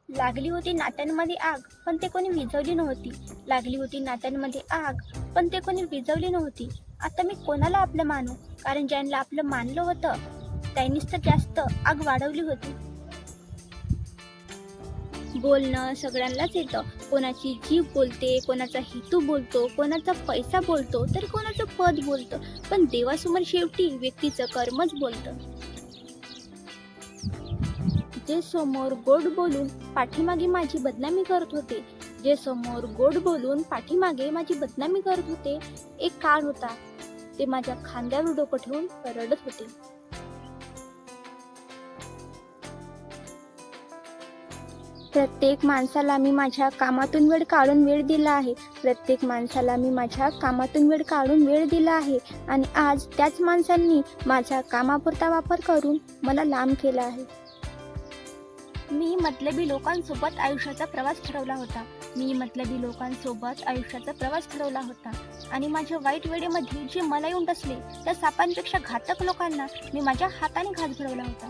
लागली होती नात्यांमध्ये आग, पण ते कोणी विझवली नव्हती. लागली होती नात्यांमध्ये आग, पण ते कोणी विझवली नव्हती. आता मी कोणाला आपलं मानू? कारण ज्यांना आपलं मानलं होतं त्यांनीच तर जास्त आग वाढवली होती. बोलणं सगळ्यांनाच येतं. कोणाची जीभ बोलते, कोणाचा हेतू बोलतो, कोणाचा पैसा बोलतो, तर कोणाचं पद बोलतं. पण देवासमोर शेवटी व्यक्तीचं कर्मच बोलतं. जे समोर गोड बोलून पाठीमागे माझी बदनामी करत होते, जे समोर गोड बोलून पाठीमागे माझी बदनामी करत होते, एक काळ होता ते माझ्या खांद्यावर डोकं ठेवून रडत होते. प्रत्येक माणसाला मी माझ्या कामातून वेळ काढून वेळ दिला आहे. प्रत्येक माणसाला मी माझ्या कामातून वेळ काढून वेळ दिला आहे आणि आज त्याच माणसांनी माझ्या कामापुरता वापर करून मला लांब केला आहे. मी मतलबी लोकांसोबत आयुष्याचा प्रवास ठरवला होता. मी मतलबी लोकांसोबत आयुष्याचा प्रवास ठरवला होता आणि माझ्या वाईट वेळेमध्ये जे मला येऊन बसले त्या सापांपेक्षा घातक लोकांना मी माझ्या हाताने घास भरवला होता.